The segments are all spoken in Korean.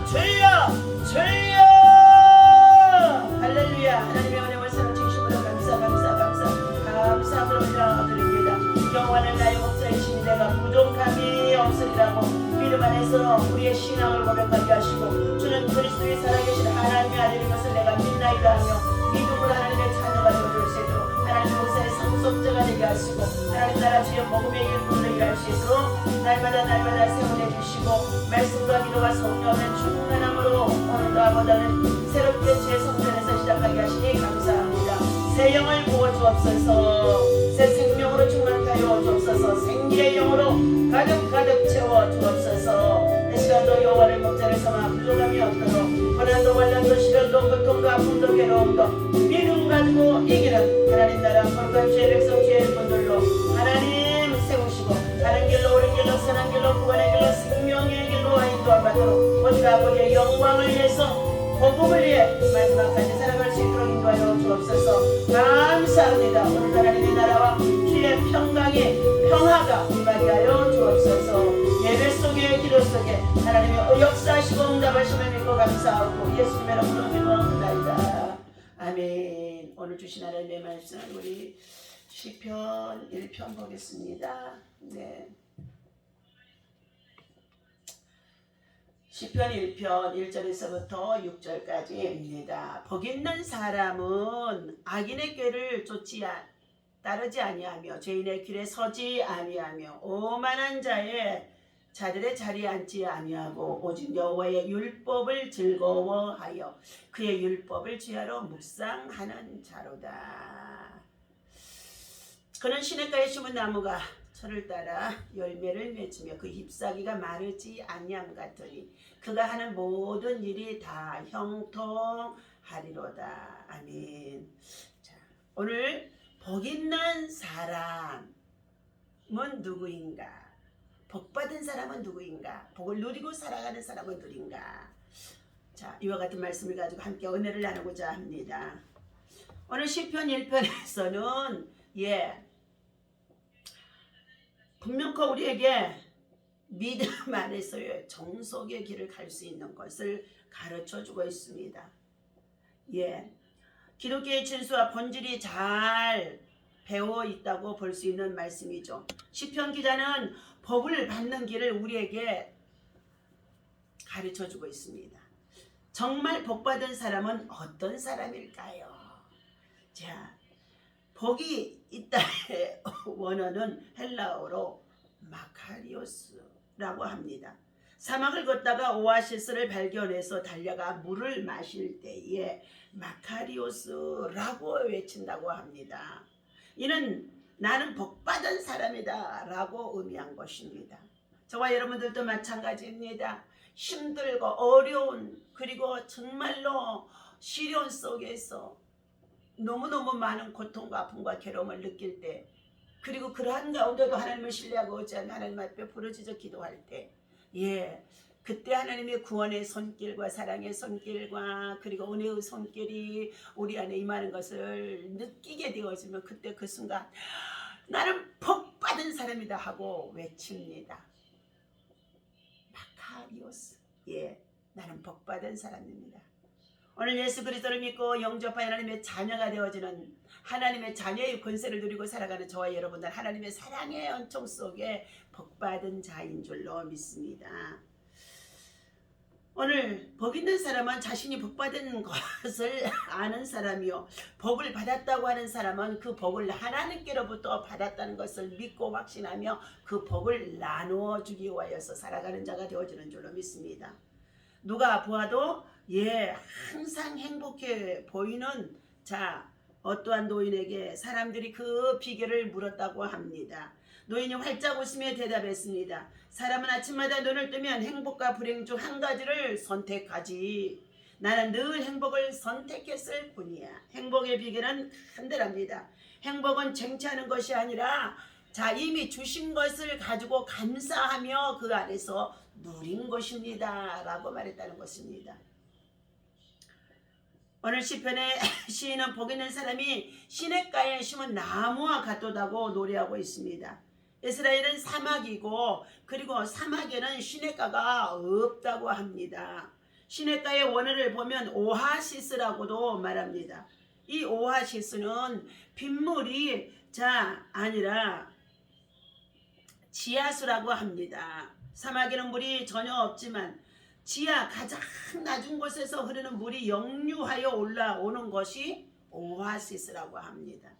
주여 주여 할렐루야. 하나님의 은혜와 사랑 주심으로 감사함으로 드립니다. 영원한 나의 목자이신 내가 부족함이 없으리라고 믿음 안에서 우리의 신앙을 고백하게 하시고 주는 그리스도의 살아계신 하나님의 아들인 것을 내가 믿나이다 하며 믿음으로 하나님의 자녀가 되어줄 수 있도록 하나님 목사의 상속자가 되게 하시고 하나님 나라 주여 복음의 일꾼으로 일할 수 있도록 날마다 세워내 주시고 말씀과 기도와 성령의 충만함으로 오늘도 아보다는 새롭게 제 성전에서 시작하게 하시니 감사합니다. 새 영을 부어 주옵소서. 새 생명으로 충만케 하여 주옵소서. 생기의 영으로 가득 채워 주옵소서. 이 시간도 여호와를 목자를 삼아 부족함이 없도록 고난도 환난도 시련도 고통도 아픔도 괴로움도 믿음 가지고 이기는 하나님 나라 거룩한 주의 백성 주의 일꾼들로 하나님 세우시고 다른 길로 옳은 길로 선한 길로 구원의 길로 생명의 길로 인도함받도록 오직 아버지의 영광을 위해서 복음을 위해 마지막까지 살아갈 수 있도록 인도하여 주옵소서. 감사합니다. 오늘 하나님의 나라와 주의 평강이 평화가 임하게 하여 주옵소서. 예배 속에 기도 속에 하나님의 역사하시고 응답하심을 믿고 감사하고 예수님의 이름으로 기도합니다. 아멘. 오늘 주신 하나님의 말씀 우리 시편 1편 보겠습니다. 네. 시편 1편 1절에서부터 6절까지입니다. 복 있는 사람은 악인의 꾀를 따르지 아니하며 죄인의 길에 서지 아니하며 오만한 자들의 자리에 앉지 아니하고 오직 여호와의 율법을 즐거워하여 그의 율법을 주야로 묵상하는 자로다. 그는 시냇가에 심은 나무가 철을 따라 열매를 맺으며 그 잎사귀가 마르지 아니함 같으니 그가 하는 모든 일이 다 형통하리로다. 아멘. 자, 오늘 복 있는 사람은 누구인가? 복 받은 사람은 누구인가? 복을 누리고 살아가는 사람은 누구인가? 자, 이와 같은 말씀을 가지고 함께 은혜를 나누고자 합니다. 오늘 시편 1편에서는 분명코 우리에게 믿음 안에서의 정속의 길을 갈 수 있는 것을 가르쳐주고 있습니다. 기독교의 진수와 본질이 잘 배워 있다고 볼 수 있는 말씀이죠. 시편 기자는 복을 받는 길을 우리에게 가르쳐주고 있습니다. 정말 복 받은 사람은 어떤 사람일까요? 자, 복이 있다의 원어는 헬라어로 마카리오스라고 합니다. 사막을 걷다가 오아시스를 발견해서 달려가 물을 마실 때에 마카리오스라고 외친다고 합니다. 이는 나는 복받은 사람이다 라고 의미한 것입니다. 저와 여러분들도 마찬가지입니다. 힘들고 어려운 그리고 정말로 시련 속에서 너무너무 많은 고통과 아픔과 괴로움을 느낄 때 그리고 그러한 가운데도 하나님을 신뢰하고 의지하며 하나님 앞에 부르짖어 기도할 때 그때 하나님의 구원의 손길과 사랑의 손길과 그리고 은혜의 손길이 우리 안에 임하는 것을 느끼게 되어지면 그때 그 순간 나는 복받은 사람이다 하고 외칩니다. 마카리오스. 나는 복받은 사람입니다. 오늘 예수 그리스도를 믿고 영접한 하나님의 자녀가 되어지는 하나님의 자녀의 권세를 누리고 살아가는 저와 여러분들 하나님의 사랑의 은총 속에 복받은 자인 줄로 믿습니다. 오늘 복 있는 사람은 자신이 복받은 것을 아는 사람이요 복을 받았다고 하는 사람은 그 복을 하나님께로부터 받았다는 것을 믿고 확신하며 그 복을 나누어 주기 위하여서 살아가는 자가 되어지는 줄로 믿습니다. 누가 보아도 항상 행복해 보이는 어떠한 노인에게 사람들이 그 비결을 물었다고 합니다. 노인이 활짝 웃으며 대답했습니다. 사람은 아침마다 눈을 뜨면 행복과 불행 중 한 가지를 선택하지. 나는 늘 행복을 선택했을 뿐이야. 행복의 비결은 간단합니다. 행복은 쟁취하는 것이 아니라 이미 주신 것을 가지고 감사하며 그 안에서 누린 것입니다 라고 말했다는 것입니다. 오늘 시편의 시인은 복 있는 사람이 시냇가에 심은 나무와 같도다고 노래하고 있습니다. 이스라엘은 사막이고 그리고 사막에는 시냇가가 없다고 합니다. 시냇가의 원어를 보면 오아시스라고도 말합니다. 이 오아시스는 빗물이 아니라 지하수라고 합니다. 사막에는 물이 전혀 없지만 지하 가장 낮은 곳에서 흐르는 물이 역류하여 올라오는 것이 오아시스라고 합니다.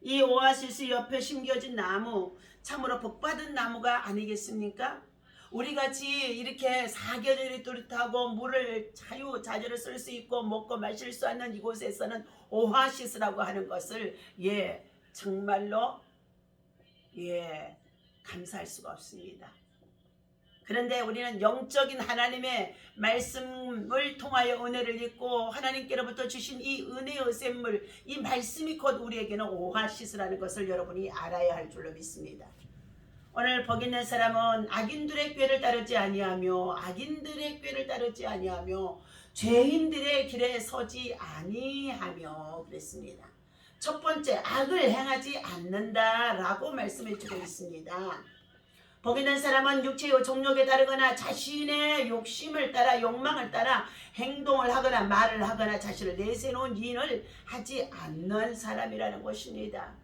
이 오아시스 옆에 심겨진 나무, 참으로 복받은 나무가 아니겠습니까? 우리같이 이렇게 사계절이 뚜렷하고 물을 자유자재로 쓸 수 있고 먹고 마실 수 있는 이곳에서는 오아시스라고 하는 것을 정말로 감사할 수가 없습니다. 그런데 우리는 영적인 하나님의 말씀을 통하여 은혜를 입고 하나님께로부터 주신 이 은혜의 샘물, 이 말씀이 곧 우리에게는 오아시스라는 것을 여러분이 알아야 할 줄로 믿습니다. 오늘 복 있는 사람은 악인들의 꾀를 따르지 아니하며 죄인들의 길에 서지 아니하며 그랬습니다. 첫 번째, 악을 행하지 않는다라고 말씀해 주고 있습니다. 복 있는 사람은 육체의 정욕에 따르거나 자신의 욕심을 따라 욕망을 따라 행동을 하거나 말을 하거나 자신을 내세놓은 일을 하지 않는 사람이라는 것입니다.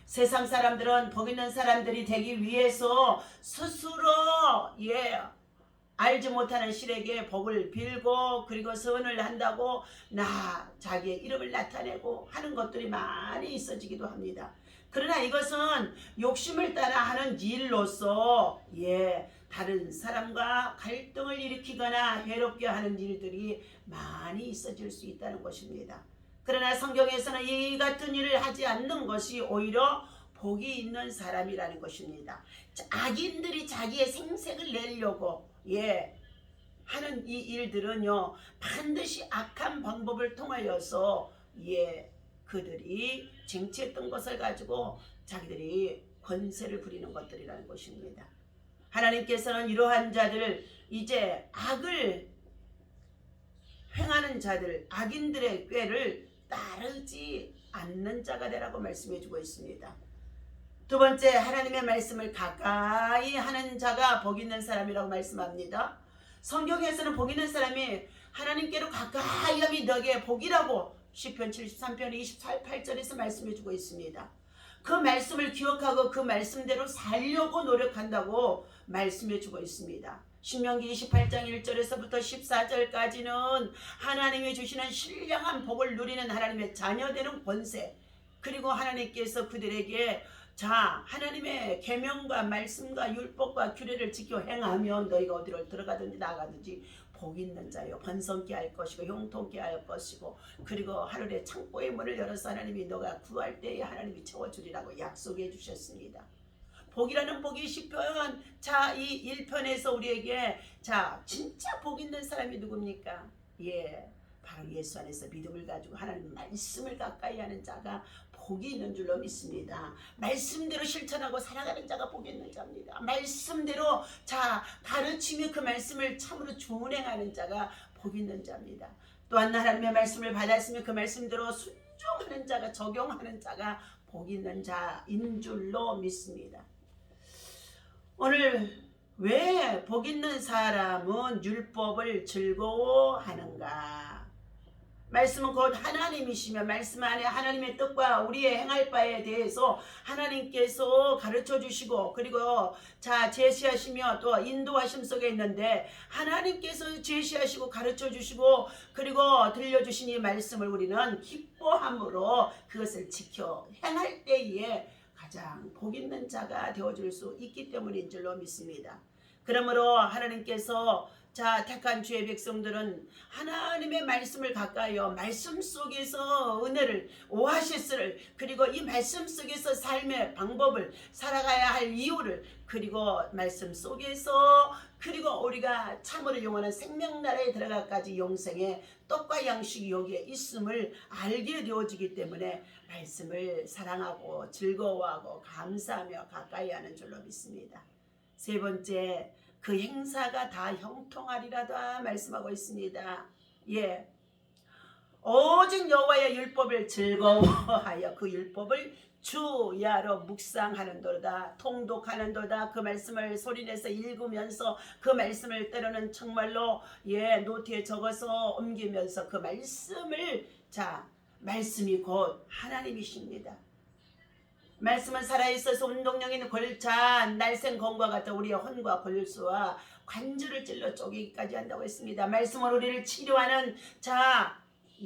세상 사람들은 복 있는 사람들이 되기 위해서 스스로 알지 못하는 실에게 복을 빌고 그리고 선을 한다고 자기의 이름을 나타내고 하는 것들이 많이 있어지기도 합니다. 그러나 이것은 욕심을 따라 하는 일로서 다른 사람과 갈등을 일으키거나 괴롭게 하는 일들이 많이 있어질 수 있다는 것입니다. 그러나 성경에서는 이 같은 일을 하지 않는 것이 오히려 복이 있는 사람이라는 것입니다. 악인들이 자기의 생색을 내려고 하는 이 일들은요, 반드시 악한 방법을 통하여서 그들이 쟁취했던 것을 가지고 자기들이 권세를 부리는 것들이라는 것입니다. 하나님께서는 이러한 자들, 이제 악을 행하는 자들, 악인들의 꾀를 따르지 않는 자가 되라고 말씀해 주고 있습니다. 두 번째, 하나님의 말씀을 가까이 하는 자가 복 있는 사람이라고 말씀합니다. 성경에서는 복 있는 사람이 하나님께로 가까이 함이 너에게 복이라고 시편 73편 28절에서 말씀해 주고 있습니다. 그 말씀을 기억하고 그 말씀대로 살려고 노력한다고 말씀해 주고 있습니다. 신명기 28장 1절에서부터 14절까지는 하나님이 주시는 신령한 복을 누리는 하나님의 자녀되는 권세, 그리고 하나님께서 그들에게 하나님의 계명과 말씀과 율법과 규례를 지켜 행하면 너희가 어디로 들어가든지 나가든지 복 있는 자요, 번성케 할 것이고 형통케 할 것이고, 그리고 하늘의 창고의 문을 열어서 하나님이 너가 구할 때에 하나님이 채워주리라고 약속해 주셨습니다. 복이라는 복이 시편 이 1편에서 우리에게 진짜 복 있는 사람이 누굽니까? 바로 예수 안에서 믿음을 가지고 하나님 말씀을 가까이 하는 자가 복이 있는 줄로 믿습니다. 말씀대로 실천하고 살아가는 자가 복이 있는 자입니다. 말씀대로 가르치며 그 말씀을 참으로 준행하는 자가 복이 있는 자입니다. 또한 하나님의 말씀을 받았으며 그 말씀대로 순종하는 자가, 적용하는 자가 복이 있는 자인 줄로 믿습니다. 오늘 왜 복 있는 사람은 율법을 즐거워하는가? 말씀은 곧 하나님이시며 말씀 안에 하나님의 뜻과 우리의 행할 바에 대해서 하나님께서 가르쳐 주시고 그리고 제시하시며 또 인도하심 속에 있는데, 하나님께서 제시하시고 가르쳐 주시고 그리고 들려주신 이 말씀을 우리는 기뻐함으로 그것을 지켜 행할 때에 가장 복 있는 자가 되어줄 수 있기 때문인 줄로 믿습니다. 그러므로 하나님께서 택한 주의 백성들은 하나님의 말씀을 가까이요, 말씀 속에서 은혜를, 오아시스를, 그리고 이 말씀 속에서 삶의 방법을, 살아가야 할 이유를, 그리고 말씀 속에서 그리고 우리가 참으로 영원한 생명나라에 들어가까지 영생의 떡과 양식이 여기에 있음을 알게 되어지기 때문에 말씀을 사랑하고 즐거워하고 감사하며 가까이 하는 줄로 믿습니다. 세 번째, 그 행사가 다 형통하리라다 말씀하고 있습니다. 오직 여호와의 율법을 즐거워하여 그 율법을 주야로 묵상하는도다, 통독하는도다. 그 말씀을 소리내서 읽으면서 그 말씀을 때로는 정말로 노트에 적어서 옮기면서 그 말씀을 말씀이 곧 하나님이십니다. 말씀은 살아있어서 운동력인 골찬 날생검과 같은 우리의 혼과 골수와 관절을 찔러 쪼개기까지 한다고 했습니다. 말씀은 우리를 치료하는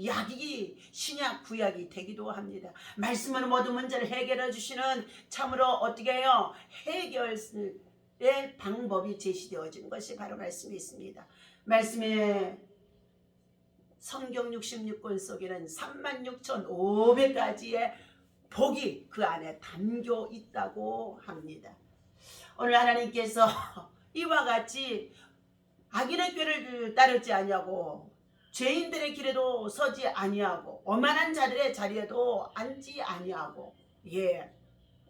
약이 신약 구약이 되기도 합니다. 말씀은 모든 문제를 해결해 주시는 참으로 어떻게 해요? 해결의 방법이 제시되어진 것이 바로 말씀이 있습니다. 말씀에 성경 66권 속에는 36,500가지의 복이 그 안에 담겨 있다고 합니다. 오늘 하나님께서 이와 같이 악인의 꾀를 따르지 아니하고 죄인들의 길에도 서지 아니하고 오만한 자들의 자리에도 앉지 아니하고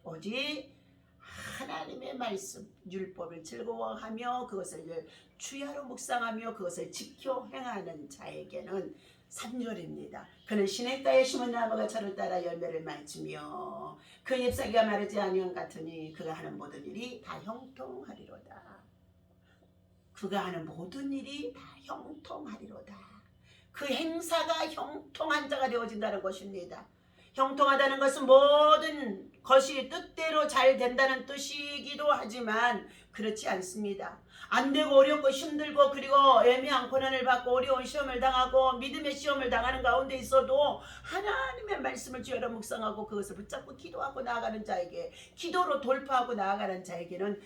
오직 하나님의 말씀 율법을 즐거워하며 그것을 주야로 묵상하며 그것을 지켜 행하는 자에게는 3절입니다. 그는 시냇가에 심은 나무가 저를 따라 열매를 맺으며 그 잎사귀가 마르지 아니한 같으니 그가 하는 모든 일이 다 형통하리로다. 그가 하는 모든 일이 다 형통하리로다. 그 행사가 형통한 자가 되어진다는 것입니다. 형통하다는 것은 모든 것이 뜻대로 잘 된다는 뜻이기도 하지만 그렇지 않습니다. 안 되고 어렵고 힘들고 그리고 애매한 고난을 받고 어려운 시험을 당하고 믿음의 시험을 당하는 가운데 있어도 하나님의 말씀을 주여라 묵상하고 그것을 붙잡고 기도하고 나아가는 자에게, 기도로 돌파하고 나아가는 자에게는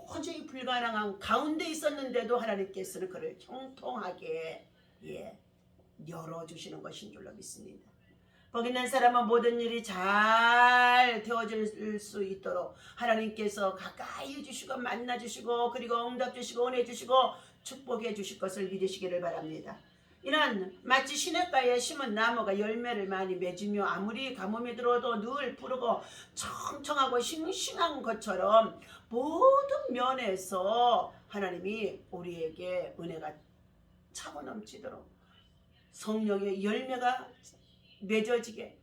도저히 불가능한 가운데 있었는데도 하나님께서는 그를 형통하게 열어주시는 것인 줄로 믿습니다. 복 있는 사람은 모든 일이 잘 되어질 수 있도록 하나님께서 가까이 해주시고 만나주시고 그리고 응답주시고 은혜주시고 축복해 주실 것을 믿으시기를 바랍니다. 이는 마치 시냇가에 심은 나무가 열매를 많이 맺으며 아무리 가뭄이 들어도 늘 푸르고 청청하고 싱싱한 것처럼 모든 면에서 하나님이 우리에게 은혜가 차고 넘치도록 성령의 열매가 맺어지게,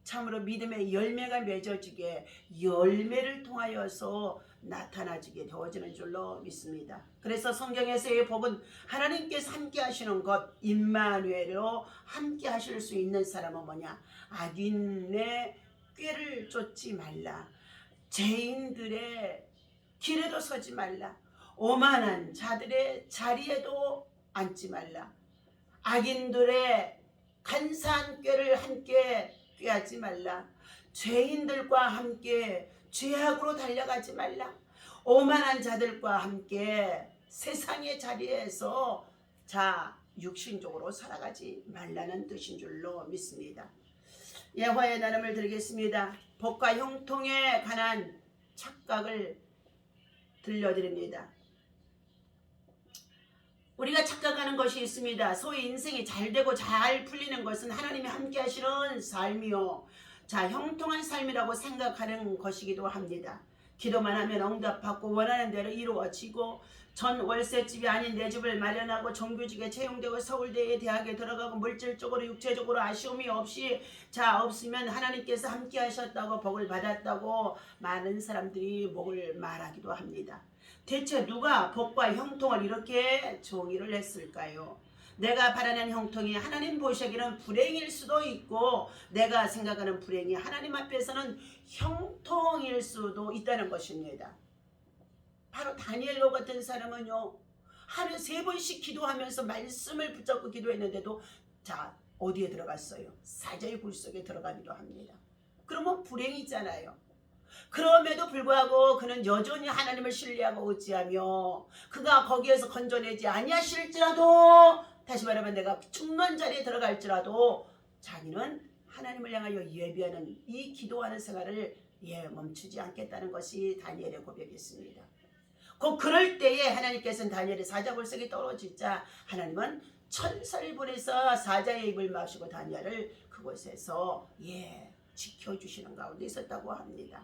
참으로 믿음의 열매가 맺어지게 열매를 통하여서 나타나지게 되어지는 줄로 믿습니다. 그래서 성경에서의 복은 하나님께서 함께 하시는 것, 임마누엘로 함께 하실 수 있는 사람은 뭐냐? 악인의 꾀를 쫓지 말라. 죄인들의 길에도 서지 말라. 오만한 자들의 자리에도 앉지 말라. 악인들의 간사한 꾀를 함께 꾀하지 말라. 죄인들과 함께 죄악으로 달려가지 말라. 오만한 자들과 함께 세상의 자리에서 육신적으로 살아가지 말라는 뜻인 줄로 믿습니다. 여호와의 나름을 드리겠습니다. 복과 형통에 관한 착각을 들려드립니다. 우리가 착각하는 것이 있습니다. 소위 인생이 잘 되고 잘 풀리는 것은 하나님이 함께 하시는 삶이요, 형통한 삶이라고 생각하는 것이기도 합니다. 기도만 하면 응답받고 원하는 대로 이루어지고 전 월세집이 아닌 내 집을 마련하고 정규직에 채용되고 서울대에 대학에 들어가고 물질적으로 육체적으로 아쉬움이 없으면 하나님께서 함께 하셨다고 복을 받았다고 많은 사람들이 복을 말하기도 합니다. 대체 누가 복과 형통을 이렇게 정의를 했을까요? 내가 바라는 형통이 하나님 보시기에는 불행일 수도 있고 내가 생각하는 불행이 하나님 앞에서는 형통일 수도 있다는 것입니다. 바로 다니엘로 같은 사람은요, 하루에 3번씩 기도하면서 말씀을 붙잡고 기도했는데도 어디에 들어갔어요? 사자의 굴 속에 들어가기도 합니다. 그러면 불행이잖아요. 그럼에도 불구하고 그는 여전히 하나님을 신뢰하고 의지하며 그가 거기에서 건져내지 아니하실지라도, 다시 말하면 내가 죽는 자리에 들어갈지라도 자기는 하나님을 향하여 예비하는 이 기도하는 생활을 멈추지 않겠다는 것이 다니엘의 고백이었습니다. 곧 그럴 때에 하나님께서는 다니엘의 사자굴속에 떨어지자 하나님은 천사를 보내서 사자의 입을 마시고 다니엘을 그곳에서 지켜주시는 가운데 있었다고 합니다.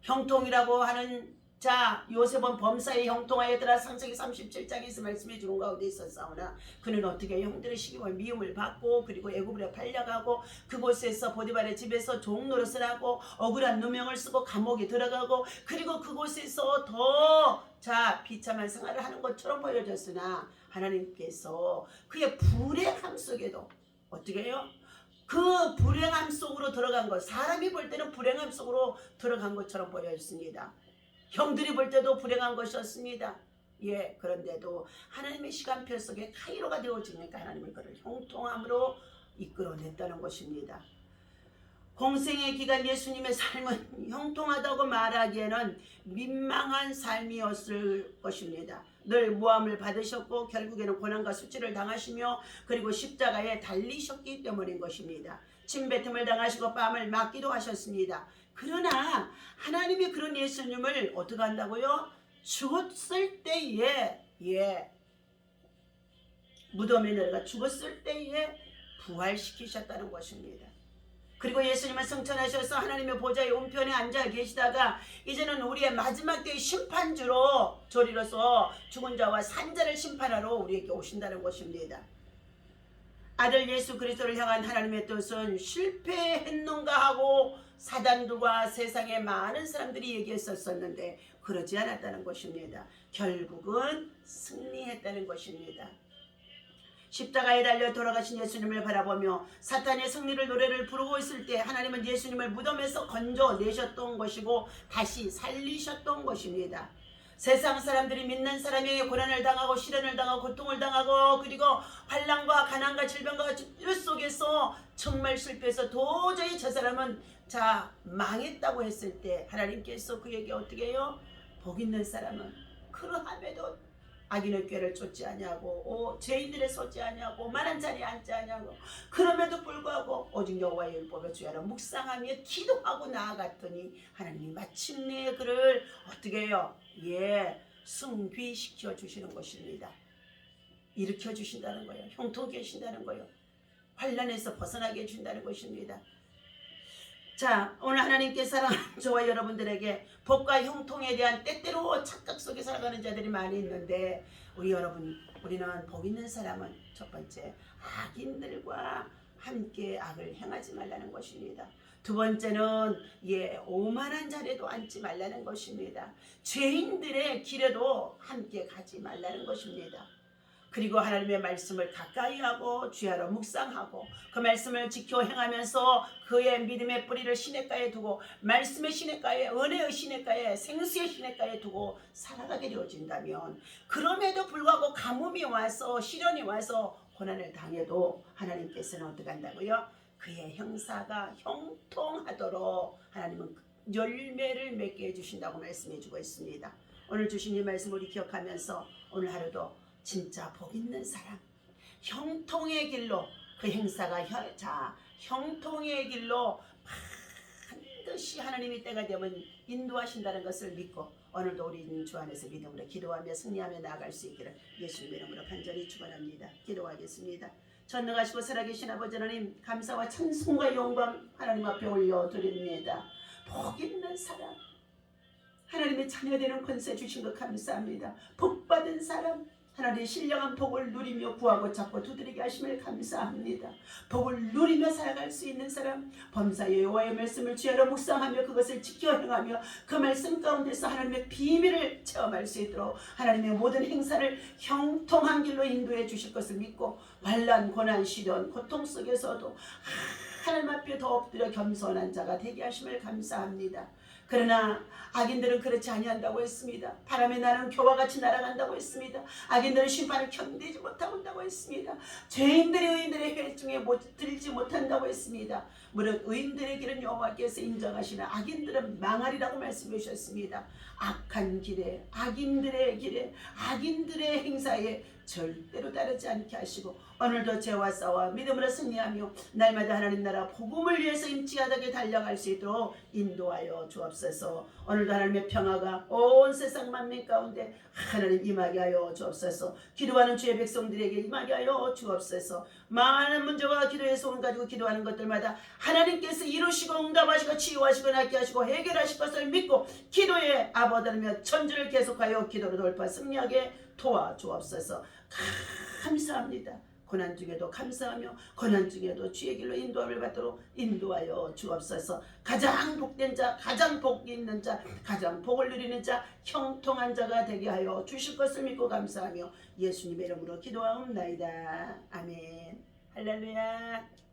형통이라고 하는 자, 요셉은 범사에 형통하였더라. 창세기 37장에서 말씀해 주는 가운데 있었사오나 그는 어떻게 형들의 시기와 미움을 받고 그리고 애굽으로 팔려가고 그곳에서 보디발의 집에서 종 노릇을 하고 억울한 누명을 쓰고 감옥에 들어가고 그리고 그곳에서 자 비참한 생활을 하는 것처럼 보여졌으나 하나님께서 그의 불행함 속에도 어떻게 해요? 그 불행함 속으로 들어간 것, 사람이 볼 때는 불행함 속으로 들어간 것처럼 보였습니다. 형들이 볼 때도 불행한 것이었습니다. 예, 그런데도 하나님의 시간표 속에 카이로가 되어지니까 하나님은 그를 형통함으로 이끌어냈다는 것입니다. 공생의 기간 예수님의 삶은 형통하다고 말하기에는 민망한 삶이었을 것입니다. 늘 모함을 받으셨고 결국에는 고난과 수치를 당하시며 그리고 십자가에 달리셨기 때문인 것입니다. 침뱉음을 당하시고 뺨을 맞기도 하셨습니다. 그러나 하나님이 그런 예수님을 어떻게 한다고요? 죽었을 때에 무덤에 내려가 죽었을 때에 부활시키셨다는 것입니다. 그리고 예수님은 승천하셔서 하나님의 보좌의 우편에 앉아 계시다가 이제는 우리의 마지막 때의 심판주로 저리로서 죽은 자와 산 자를 심판하러 우리에게 오신다는 것입니다. 아들 예수 그리스도를 향한 하나님의 뜻은 실패했는가 하고 사단들과 세상의 많은 사람들이 얘기했었는데 그러지 않았다는 것입니다. 결국은 승리했다는 것입니다. 십자가에 달려 돌아가신 예수님을 바라보며 사탄의 승리를 노래를 부르고 있을 때 하나님은 예수님을 무덤에서 건져내셨던 것이고 다시 살리셨던 것입니다. 세상 사람들이 믿는 사람에게 고난을 당하고 시련을 당하고 고통을 당하고 그리고 환난과 가난과 질병과 일 속에서 정말 실패해서 도저히 저 사람은 망했다고 했을 때 하나님께서 그에게 어떻게 해요? 복 있는 사람은 그러함에도 악인의 꾀를 쫓지 아니하고 죄인들의 솟지 아니하고 만한 자리에 앉지 아니하고 그럼에도 불구하고 오직 여호와의 율법을 주야로 묵상하며 기도하고 나아갔더니 하나님이 마침내 그를 어떻게 해요? 승귀시켜 주시는 것입니다. 일으켜 주신다는 거예요. 형통케 하신다는 거예요. 환난에서 벗어나게 해준다는 것입니다. 자, 오늘 하나님께 사랑하는 저와 여러분들에게 복과 형통에 대한 때때로 착각 속에 살아가는 자들이 많이 있는데 우리는 복 있는 사람은 첫 번째 악인들과 함께 악을 행하지 말라는 것입니다. 두 번째는 오만한 자리에도 앉지 말라는 것입니다. 죄인들의 길에도 함께 가지 말라는 것입니다. 그리고 하나님의 말씀을 가까이 하고 주야로 묵상하고 그 말씀을 지켜 행하면서 그의 믿음의 뿌리를 시냇가에 두고 말씀의 시냇가에 은혜의 시냇가에 생수의 시냇가에 두고 살아가게 되어진다면 그럼에도 불구하고 가뭄이 와서 시련이 와서 고난을 당해도 하나님께서는 어떻게 한다고요? 그의 형사가 형통하도록 하나님은 열매를 맺게 해주신다고 말씀해 주고 있습니다. 오늘 주신 이 말씀 우리 기억하면서 오늘 하루도 진짜 복 있는 사람, 형통의 길로 그 행사가 형통의 길로 반드시 하나님이 때가 되면 인도하신다는 것을 믿고 오늘도 우리는 주 안에서 믿음으로 기도하며 승리하며 나아갈 수 있기를 예수님의 이름으로 간절히 축원합니다. 기도하겠습니다. 전능하시고 살아계신 아버지 하나님 감사와 찬송과 영광 하나님 앞에 올려드립니다. 복 있는 사람, 하나님의 자녀되는 권세 주신 것 감사합니다. 복받은 사람, 하나님의 신령한 복을 누리며 구하고 찾고 두드리게 하심을 감사합니다. 복을 누리며 살아갈 수 있는 사람, 범사의 여호와의 말씀을 주야로 묵상하며 그것을 지켜 행하며 그 말씀 가운데서 하나님의 비밀을 체험할 수 있도록 하나님의 모든 행사를 형통한 길로 인도해 주실 것을 믿고 환난, 고난, 시련, 고통 속에서도 하나님 앞에 더 엎드려 겸손한 자가 되게 하심을 감사합니다. 그러나 악인들은 그렇지 아니한다고 했습니다. 바람에 나는 겨와 같이 날아간다고 했습니다. 악인들은 심판을 견디지 못하고 온다고 했습니다. 죄인들이 의인들의 회중에 들지 못한다고 했습니다. 무릇 의인들의 길은 여호와께서 인정하시나 악인들은 망하리라고 말씀해 주셨습니다. 악한 길에 악인들의 길에 악인들의 행사에 절대로 따르지 않게 하시고 오늘도 죄와 싸워 믿음으로 승리하며 날마다 하나님 나라 복음을 위해서 임치하게 달려갈 수 있도록 인도하여 주옵소서. 오늘도 하나님의 평화가 온 세상 만민 가운데 하나님 임하게 하여 주옵소서. 기도하는 주의 백성들에게 임하게 하여 주옵소서. 많은 문제와 기도의 소원 가지고 기도하는 것들마다 하나님께서 이루시고 응답하시고 치유하시고 낫게 하시고 해결하실 것을 믿고 기도의 아버지며 천주를 계속하여 기도로 돌파 승리하게 도와주옵소서. 감사합니다. 고난 중에도 감사하며 고난 중에도 주의 길로 인도함을 받도록 인도하여 주옵소서. 가장 복된 자, 가장 복이 있는 자, 가장 복을 누리는 자, 형통한 자가 되게 하여 주실 것을 믿고 감사하며 예수님의 이름으로 기도하옵나이다. 아멘. 할렐루야.